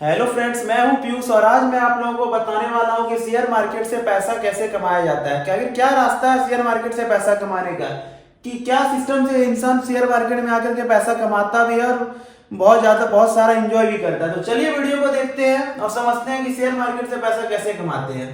Hello friends, मैं हूं पीयूष और आज मैं आप लोगों को बताने वाला हूं कि शेयर मार्केट से पैसा कैसे कमाया जाता है। क्या रास्ता है शेयर मार्केट से पैसा कमाने का, कि क्या सिस्टम से इंसान शेयर मार्केट में आकर के पैसा कमाता भी है और बहुत सारा एंजॉय भी करता है। तो चलिए वीडियो को देखते हैं और समझते हैं कि शेयर मार्केट से पैसा कैसे कमाते हैं।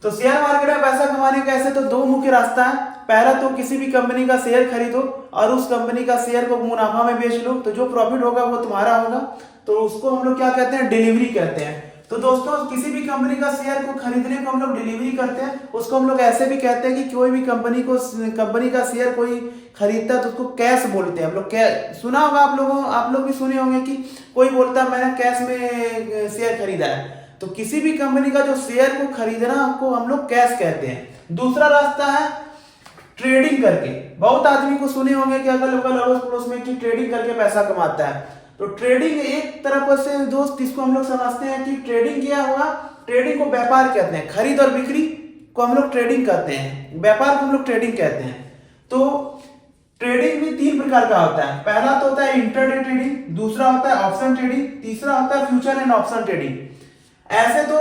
तो शेयर मार्केट में पैसा कमाने का ऐसे तो दो मुख्य रास्ता है। पहला तो किसी भी कंपनी का शेयर खरीदो और उस कंपनी का शेयर को मुनाफा में बेच लो, तो जो प्रॉफिट होगा वो तुम्हारा होगा। तो उसको हम लोग क्या कहते हैं, डिलीवरी कहते हैं। तो दोस्तों, किसी भी कंपनी का शेयर को खरीदने को हम लोग डिलीवरी करते हैं। उसको हम लोग ऐसे भी कहते हैं कि कोई भी कंपनी का शेयर कोई खरीदता है तो उसको कैश बोलते हैं हम लोग। सुना होगा आप लोग भी सुने होंगे कि कोई बोलता है मैंने कैश में शेयर खरीदा है। तो किसी भी कंपनी का जो शेयर को खरीदना को हम लोग कैश कहते हैं। दूसरा रास्ता है ट्रेडिंग करके। बहुत आदमी को सुने होंगे कि अगल बगल अड़ोस पड़ोस में कि ट्रेडिंग करके पैसा कमाता है। तो ट्रेडिंग एक तरफ से दोस्त इसको हम लोग समझते हैं कि ट्रेडिंग क्या हुआ। ट्रेडिंग को व्यापार कहते हैं, खरीद और बिक्री को हम लोग ट्रेडिंग कहते हैं, व्यापार को हम लोग ट्रेडिंग कहते हैं। तो ट्रेडिंग भी तीन प्रकार का होता है। पहला तो होता है इंट्राडे ट्रेडिंग, दूसरा होता है ऑप्शन ट्रेडिंग, तीसरा होता है फ्यूचर एंड ऑप्शन ट्रेडिंग। ऐसे तो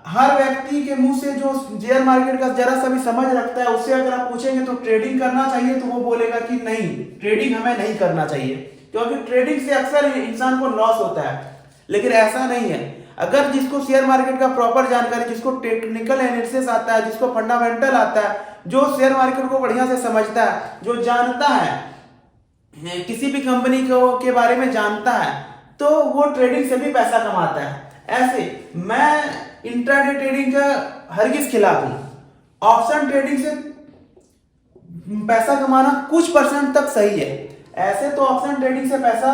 हर व्यक्ति के मुंह से जो शेयर मार्केट का जरा सा भी समझ रखता है उससे अगर आप पूछेंगे तो ट्रेडिंग करना चाहिए, तो वो बोलेगा कि नहीं, ट्रेडिंग हमें नहीं करना चाहिए, क्योंकि ट्रेडिंग से अक्सर इंसान को लॉस होता है। लेकिन ऐसा नहीं है। अगर जिसको शेयर मार्केट का प्रॉपर जानकारी, जिसको टेक्निकल एनालिसिस आता है, जिसको फंडामेंटल आता है, जो शेयर मार्केट को बढ़िया से समझता है, जो जानता है, किसी भी कंपनी को के बारे में जानता है, तो वो ट्रेडिंग से भी पैसा कमाता है। ऐसे मैं इंट्राडे ट्रेडिंग का हरगिज खिलाफ हूं। ऑप्शन ट्रेडिंग से पैसा कमाना कुछ परसेंट तक सही है। ऐसे तो ऑप्शन ट्रेडिंग से पैसा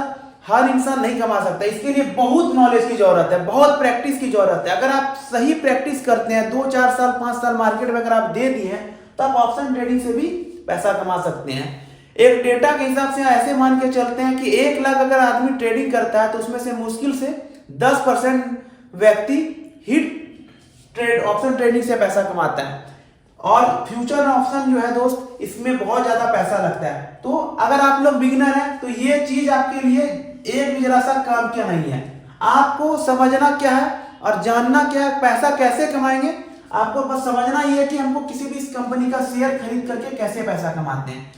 हर इंसान नहीं कमा सकता। इसके लिए बहुत नॉलेज की जरूरत है, बहुत प्रैक्टिस की जरूरत है। अगर आप सही प्रैक्टिस करते हैं, 2-4 साल 5 साल मार्केट में अगर आप दे दिए तो आप ऑप्शन ट्रेडिंग से भी पैसा कमा सकते हैं। एक डेटा के हिसाब से ऐसे मान के चलते हैं कि 1 लाख अगर आदमी ट्रेडिंग करता है तो उसमें से मुश्किल से 10% व्यक्ति ही ऑप्शन ट्रेडिंग से पैसा कमाता है। और फ्यूचर ऑप्शन जो है दोस्त, इसमें बहुत ज्यादा पैसा लगता है। तो अगर आप लोग बिगिनर हैं तो ये चीज आपके लिए एक भी जरा सा काम क्या नहीं है। आपको समझना क्या है और जानना क्या है, पैसा कैसे कमाएंगे। आपको बस समझना ये है कि हमको किसी भी इस कंपनी का शेयर खरीद करके कैसे पैसा कमाते हैं।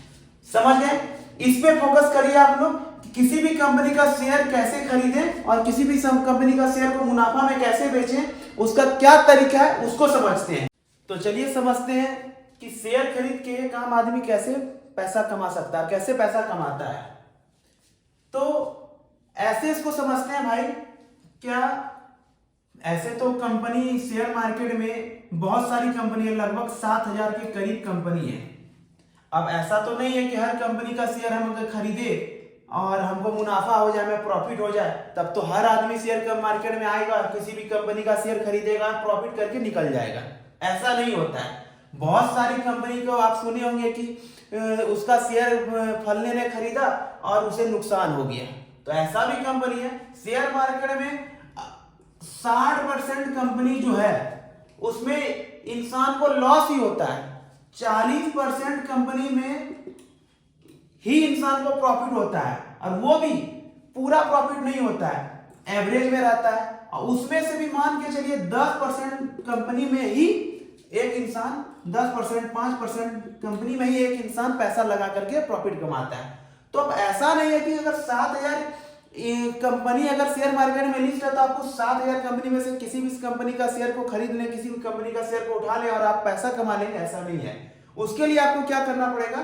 समझ गए? इस पे फोकस करिए आप लोग, किसी भी कंपनी का शेयर कैसे खरीदें और किसी भी कंपनी का शेयर को मुनाफा में कैसे बेचें, उसका क्या तरीका है उसको समझते हैं। तो चलिए समझते हैं कि शेयर खरीद के एक आम आदमी कैसे पैसा कमा सकता है, कैसे पैसा कमाता है। तो ऐसे इसको समझते हैं भाई। क्या ऐसे तो कंपनी शेयर मार्केट में बहुत सारी कंपनी है, लगभग 7,000 के करीब कंपनी है। अब ऐसा तो नहीं है कि हर कंपनी का शेयर हम अगर खरीदे और हमको मुनाफा हो जाए, हमें प्रॉफिट हो जाए, तब तो हर आदमी शेयर का मार्केट में आएगा और किसी भी कंपनी का शेयर खरीदेगा, प्रॉफिट करके निकल जाएगा। ऐसा नहीं होता है। बहुत सारी कंपनी को आप सुने होंगे कि उसका शेयर फलने ने खरीदा और उसे नुकसान हो गया। तो ऐसा भी कंपनी है। शेयर मार्केट में 60% कंपनी जो है उसमें इंसान को लॉस ही होता है। 40% कंपनी में ही इंसान को प्रॉफिट होता है, और वो भी पूरा प्रॉफिट नहीं होता है, एवरेज में रहता है। और उसमें से भी मान के चलिए 10% कंपनी में ही एक इंसान 10% 5% कंपनी में ही एक इंसान पैसा लगा करके प्रॉफिट कमाता है। तो अब ऐसा नहीं है कि अगर 7,000 कंपनी अगर शेयर मार्केट में लिस्ट है तो आपको 7,000 कंपनी में से किसी भी कंपनी का शेयर को खरीद लें, किसी भी कंपनी का शेयर को उठा लें और आप पैसा कमा लेंगे, ऐसा नहीं है। उसके लिए आपको क्या करना पड़ेगा,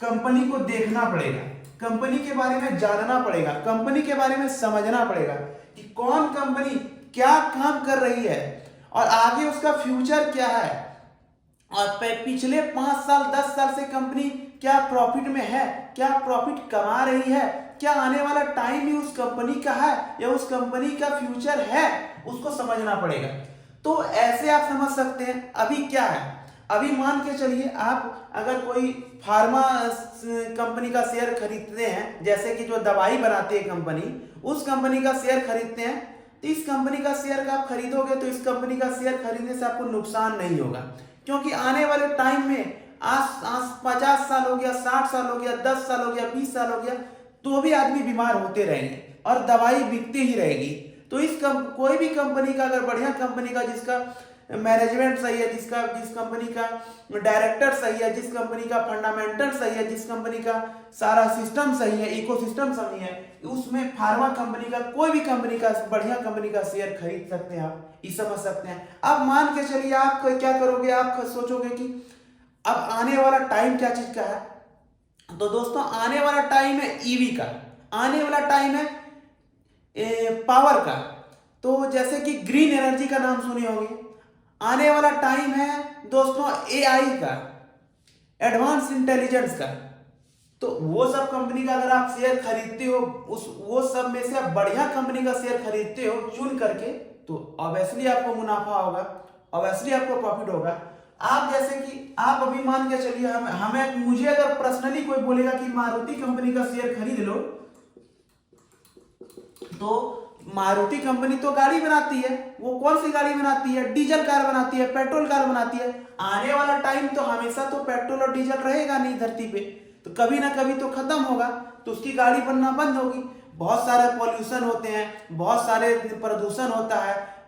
कंपनी को देखना पड़ेगा, कंपनी के बारे में जानना पड़ेगा, कंपनी के बारे में समझना पड़ेगा कि कौन कंपनी क्या काम कर रही है और आगे उसका फ्यूचर क्या है, और पिछले 5 साल 10 साल से कंपनी क्या प्रॉफिट में है, क्या प्रॉफिट कमा रही है, क्या आने वाला टाइम भी उस कंपनी का है या उस कंपनी का फ्यूचर है, उसको समझना पड़ेगा। तो ऐसे आप समझ सकते हैं। अभी क्या है, अभी मान के चलिए आप अगर कोई फार्मा कंपनी का शेयर खरीदते हैं, जैसे कि जो दवाई बनाती है कंपनी, उस कंपनी का शेयर खरीदते हैं, तो इस कंपनी का शेयर का आप खरीदोगे तो इस कंपनी का शेयर खरीदने से आपको नुकसान नहीं होगा, क्योंकि आने वाले टाइम में आज 50 साल हो गया, 60 साल हो गया, 10 साल हो गया, 20 साल हो गया, तो भी आदमी बीमार होते रहेंगे और दवाई बिकती ही रहेगी। तो कोई भी कंपनी का अगर बढ़िया कंपनी का जिसका मैनेजमेंट सही है, जिस कंपनी का डायरेक्टर सही है, जिस कंपनी का फंडामेंटल सही है, जिस कंपनी का सारा सिस्टम सही है, इकोसिस्टम सही है, उसमें फार्मा कंपनी का कोई भी कंपनी का बढ़िया कंपनी का शेयर खरीद सकते हैं आप, ये समझ सकते हैं। अब मान के चलिए आप क्या करोगे, आप सोचोगे कि अब आने वाला टाइम क्या चीज का है, तो दोस्तों आने वाला टाइम है ईवी का, आने वाला टाइम है पावर का। तो जैसे कि ग्रीन एनर्जी का नाम सुने होंगे, आने वाला टाइम है दोस्तों एआई का, एडवांस इंटेलिजेंस का। तो वो सब कंपनी का अगर आप शेयर खरीदते हो, वो सब में से आप बढ़िया कंपनी का शेयर खरीदते हो चुन करके, तो ऑब्वियसली आपको मुनाफा होगा, ऑब्वियसली आपको प्रॉफिट होगा। आप जैसे कि आप अभी मान के चलिए मुझे अगर पर्सनली कोई बोलेगा कि मारुति कंपनी का शेयर खरीद लो, तो मारुति कंपनी तो गाड़ी बनाती है, वो कौन सी गाड़ी बनाती है, डीजल कार बनाती है, पेट्रोल कार बनाती है। आने वाला टाइम तो हमेशा तो पेट्रोल और डीजल रहेगा नहीं धरती पे, तो कभी ना कभी तो खत्म होगा, तो उसकी गाड़ी बनना बंद होगी। बहुत सारे पॉल्यूशन होते हैं, बहुत सारे प्रदूषण होता है,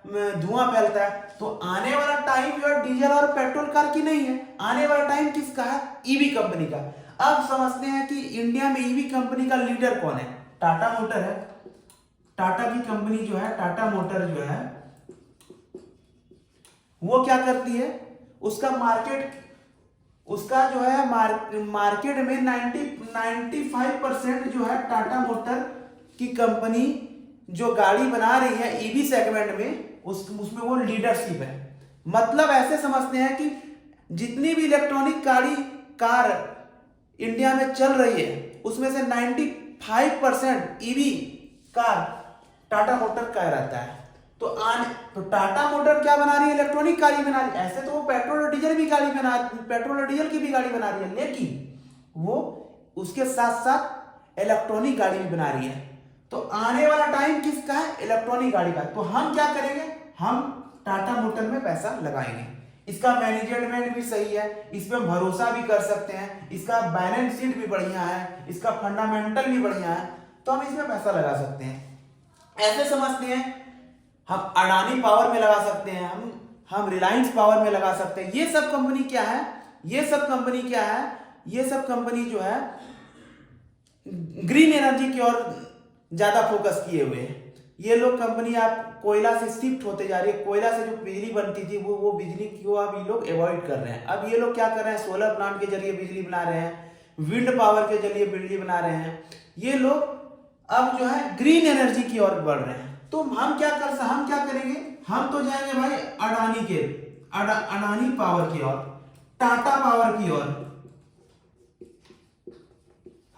धुआं फैलता है। तो आने वाला टाइम जो डीजल और पेट्रोल कार की नहीं है, आने वाला टाइम किसका है, ईवी कंपनी का। अब समझते हैं कि इंडिया में ईवी कंपनी का लीडर कौन है, टाटा मोटर है। टाटा की कंपनी जो है, टाटा मोटर जो है, वो क्या करती है, उसका जो है मार्केट में 95% जो है टाटा मोटर की कंपनी जो गाड़ी बना रही है ईवी सेगमेंट में, उसमें वो लीडरशिप है। मतलब ऐसे समझते हैं कि जितनी भी इलेक्ट्रॉनिक कार इंडिया में चल रही है, उसमें से 95% ईवी कार टाटा मोटर का रहता है। तो टाटा मोटर क्या बना रही है, इलेक्ट्रॉनिक गाड़ी बना रही है। ऐसे तो वो पेट्रोल और डीजल की भी गाड़ी बना रही है, लेकिन वो उसके साथ साथ इलेक्ट्रॉनिक गाड़ी भी बना रही है। तो आने वाला टाइम किसका है, इलेक्ट्रॉनिक गाड़ी का। तो हम क्या करेंगे, हम टाटा मोटर में पैसा लगाएंगे। इसका मैनेजमेंट भी सही है, इस पर भरोसा भी कर सकते हैं, इसका बैलेंस शीट भी बढ़िया है, इसका फंडामेंटल भी बढ़िया है, तो हम इसमें पैसा लगा सकते हैं। ऐसे समझते हैं हम अडानी पावर में लगा सकते हैं, हम रिलायंस पावर में लगा सकते हैं। ये सब कंपनी क्या है, ये सब कंपनी जो है ग्रीन एनर्जी की ओर ज्यादा फोकस किए हुए हैं। ये लोग कंपनी आप कोयला से शिफ्ट होते जा रही है, कोयला से जो बिजली बनती थी वो बिजली को अब ये लोग अवॉइड कर रहे हैं। अब ये लोग क्या कर रहे हैं, सोलर प्लांट के जरिए बिजली बना रहे हैं, विंड पावर के जरिए बिजली बना रहे हैं। ये लोग अब जो है ग्रीन एनर्जी की ओर बढ़ रहे हैं। तो हम क्या करेंगे, हम तो जाएंगे भाई अडानी पावर की ओर, टाटा पावर की ओर,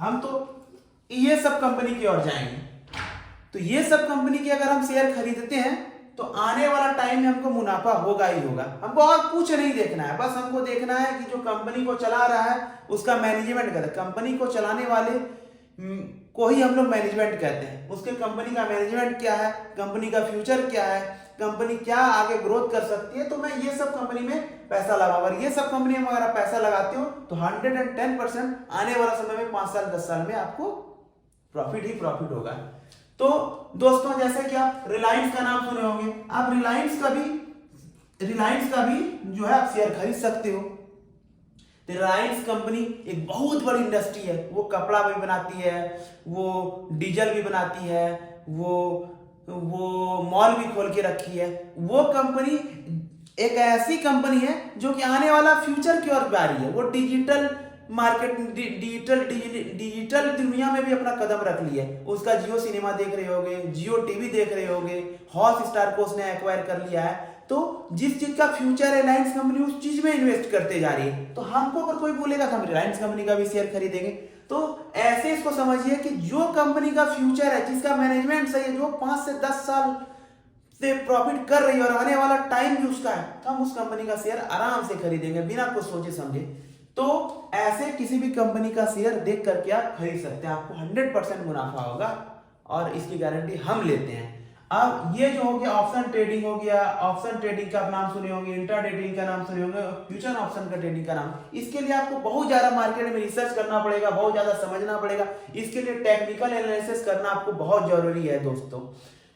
हम तो ये सब कंपनी की ओर जाएंगे। तो ये सब कंपनी के अगर हम शेयर खरीदते हैं तो आने वाला टाइम में हमको मुनाफा होगा ही होगा। हमको और कुछ नहीं देखना है, बस हमको देखना है कि जो कंपनी को चला रहा है उसका मैनेजमेंट करता है। कंपनी को चलाने वाले को ही हम लोग मैनेजमेंट कहते हैं। उसके कंपनी का मैनेजमेंट क्या है, कंपनी का फ्यूचर क्या है, कंपनी क्या आगे ग्रोथ कर सकती है। तो मैं ये सब कंपनी में पैसा लगाऊंगा। और ये सब कंपनी में अगर आप पैसा लगाते हो तो 110% आने वाला समय में 5 साल 10 साल में आपको प्रॉफिट ही प्रॉफिट होगा। तो दोस्तों जैसे कि आप रिलायंस का नाम सुने होंगे, आप रिलायंस का भी जो है आप शेयर खरीद सकते हो। रिलायंस कंपनी एक बहुत बड़ी इंडस्ट्री है, वो कपड़ा भी बनाती है, वो डीजल भी बनाती है, वो मॉल भी खोल के रखी है। वो कंपनी एक ऐसी कंपनी है जो कि आने वाला फ्यूचर की ओर जा रही है। वो डिजिटल मार्केट, डिजिटल दुनिया में भी अपना कदम रख लिया है। उसका जियो सिनेमा देख रहे होगे, जियो टीवी देख रहे होगे, हॉटस्टार को उसने एक्वायर कर लिया है। तो जिस चीज का फ्यूचर है रिलायंस कंपनी उस चीज में इन्वेस्ट करते जा रही है। तो हमको अगर कोई बोलेगा तो हम रिलायंस कंपनी का भी शेयर खरीदेंगे। तो ऐसे इसको समझिए कि जो कंपनी का फ्यूचर है, जिसका मैनेजमेंट सही है, जो 5 से 10 साल से प्रॉफिट कर रही है और आने वाला टाइम भी उसका है, तो हम उस कंपनी का शेयर आराम से खरीदेंगे बिना कुछ सोचे समझे। तो ऐसे किसी भी कंपनी का शेयर देख करके आप खरीद सकते हैं, आपको 100% मुनाफा होगा और इसकी गारंटी हम लेते हैं। अब ये जो हो गया ऑप्शन ट्रेडिंग हो गया, ऑप्शन ट्रेडिंग का आप नाम सुने होंगे, इंट्रा ट्रेडिंग का नाम सुने होंगे, फ्यूचर ऑप्शन का ट्रेडिंग का नाम। इसके लिए आपको बहुत ज्यादा मार्केट में रिसर्च करना पड़ेगा, बहुत ज्यादा समझना पड़ेगा। इसके लिए टेक्निकल एनालिसिस करना आपको बहुत जरूरी है दोस्तों।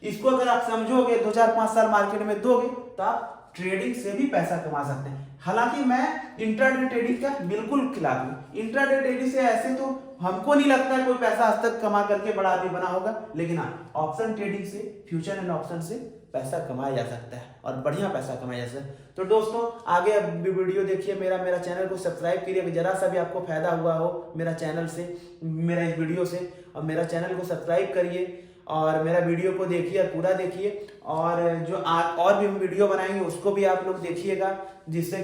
इसको अगर आप समझोगे 2-4-5 साल मार्केट में दोगे तो आप ट्रेडिंग से भी पैसा कमा सकते हैं। हालांकि मैं इंट्राडे ट्रेडिंग का बिल्कुल खिलाफ हूँ। इंट्राडे ट्रेडिंग से ऐसे तो हमको नहीं लगता है कोई पैसा आज तक कमा करके बड़ा आदमी बना होगा, लेकिन हाँ ऑप्शन ट्रेडिंग से, फ्यूचर एंड ऑप्शन से पैसा कमाया जा सकता है और बढ़िया पैसा कमाया जा सकता है। तो दोस्तों आगे अब भी वीडियो देखिए, मेरा चैनल को सब्सक्राइब करिए, जरा सा भी आपको फायदा हुआ हो मेरा चैनल से, मेरा इस वीडियो से, और मेरा चैनल को सब्सक्राइब करिए और मेरा वीडियो को देखिए, पूरा देखिए, और जो और भी हम वीडियो बनाएंगे उसको भी आप लोग देखिएगा, जिससे